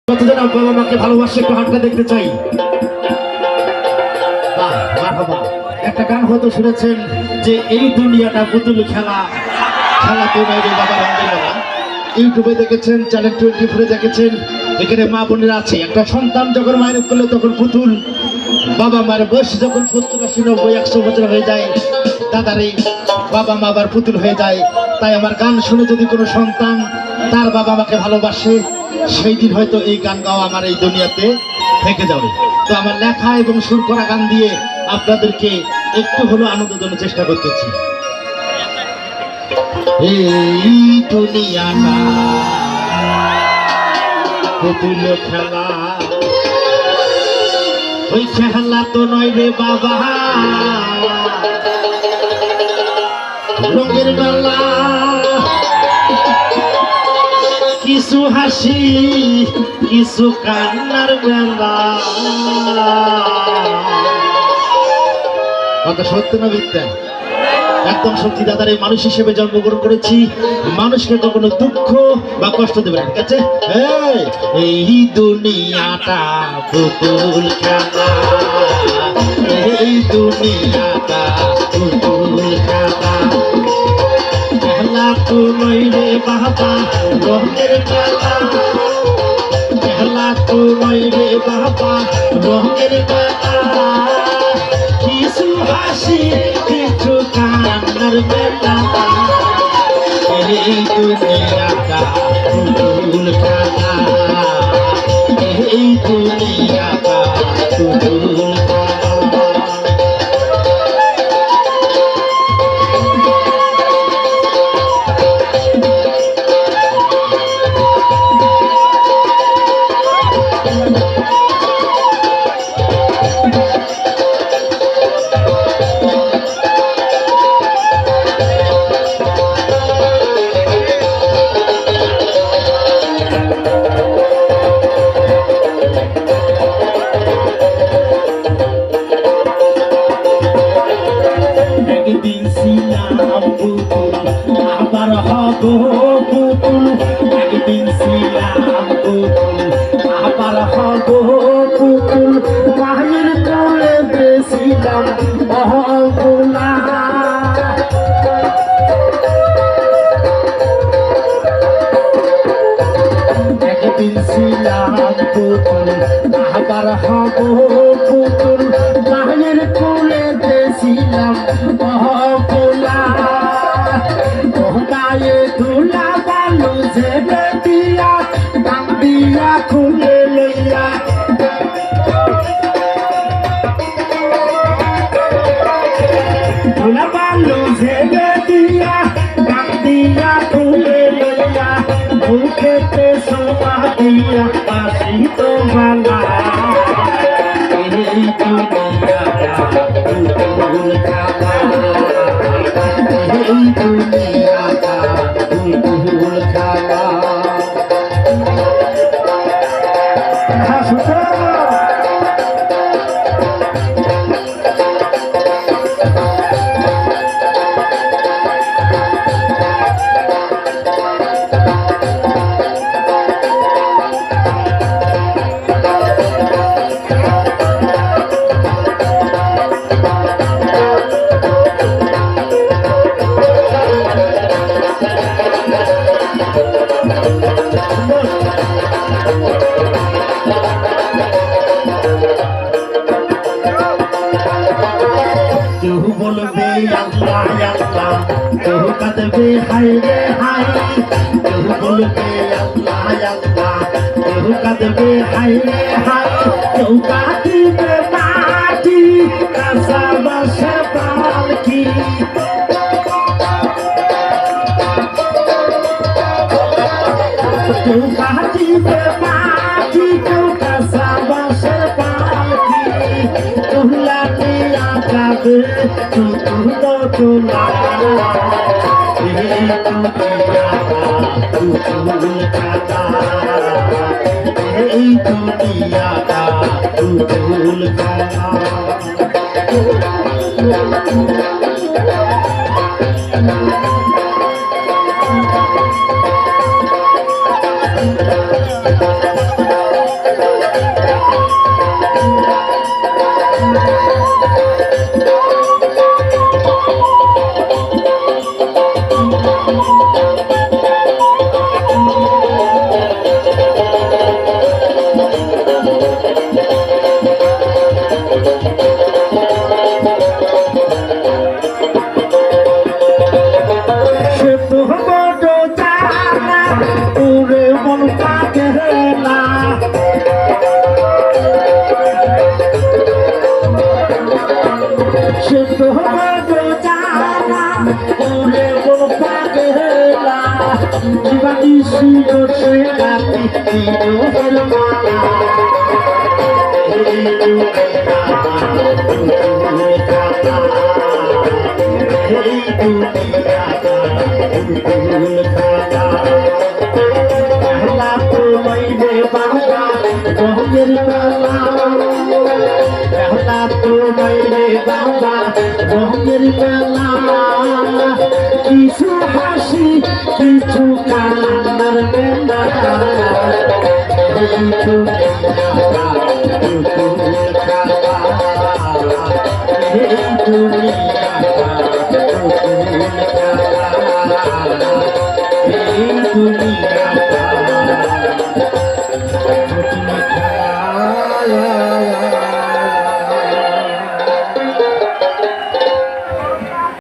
কতজন বাবা মাকে ভালোবাসে একটু হাতটা দেখতে চাই। একটা গান হয়তো শুনেছেন যে এই দুনিয়াটা পুতুল খেলা, খেলা তো নাই রে বাবা রঙ্গিলা। ইউটিউবে দেখেছেন, চ্যানেল 24 দেখেছেন। এখানে মা বোনেরা আছে। একটা সন্তান যখন মায়ের করলে তখন পুতুল, বাবা মায়ের বয়স যখন 70, 80, 90, 100 বছর হয়ে যায়, দাদারে বাবা মা আবার পুতুল হয়ে যায়। তাই আমার গান শুনে যদি কোনো সন্তান তার বাবা মাকে ভালোবাসে, সেই দিন হয়তো এই গান গাওয়া আমার এই দুনিয়াতে থেকে যাবে। তো আমার লেখা এবং সুর করা গান দিয়ে আপনাদেরকে একটু হলো আনন্দ দেওয়ার চেষ্টা করতেছি। এই দুনিয়াটা পুতুল খেলা, ওই খেলা তো নয় রে বাবা রঙের মেলা। কিছু হাসি কিছু কান্নার বেলা। কথা সত্য না মিথ্যা? একদম সত্যি দাদার। এই মানুষ হিসেবে জন্মগ্রহণ করেছি, মানুষকে কখনো দুঃখ বা কষ্ট দেবে না, ঠিক আছে? এই দুনিয়াটা পুতুল খেলা, এই দুনিয়াটা পুতুল খেলা। খেলা তো নয় রে বাবা রঙের মেলা, খেলা তো নয় রে বাবা রঙের মেলা। কিছু হাসি কিছু কান্নার বেলা। এই দুনিয়াটা পুতুল খেলা, এই দুনিয়াটা পুতুল খেলা। আবার হব পুতুল, একদিন ছিলাম পুতুল, আবার হব পুতুল। মায়ের কোলে বেছিলাম অহগুলা, একদিন ছিলাম পুতুল, আবার হব পুতুল। মায়ের কোলে বেছিলাম অহগুলা। গায়ে ধুলা বালু ঝেড়ে দিয়া, গান দিয়া খুলে লইয়া। ধুলা বালু ঝেড়ে দিয়া, গান দিয়া খুলে লইয়া। মুখেতে সোমা দিয়া বাসি তো মালা। এই দুনিয়াটা পুতুল খেলা, এই দুনিয়াটা পুতুল খেলা। কেউ বলবে আল্লাহ আল্লাহ, কেউ কাঁদবে হায় রে হায়। কেউ বলবে আল্লাহ আল্লাহ, কেউ কাঁদবে হায় রে হায়। কেউ কাঁদিবে মাটি কাঁচা বাসের পালকি, কেউ কাঁদিবে মাটি কেউ কাঁচা বাসের পালকি। তুলা দিয়া যাবে পুতুল তোলা, এই দুনিয়াটা পুতুল খেলা, এই দুনিয়াটা পুতুল খেলা। সুন্দর সে রাতি বিরহের মালা এই দুনিয়া পুতুল খেলা এই দুনিয়া পুতুল খেলা খেলা তো মাইনে বাংলা রঙের মেলা খেলা তো মাইনে বাংলা রঙের মেলা কিছু হাসি কিছু কান্নার মেলা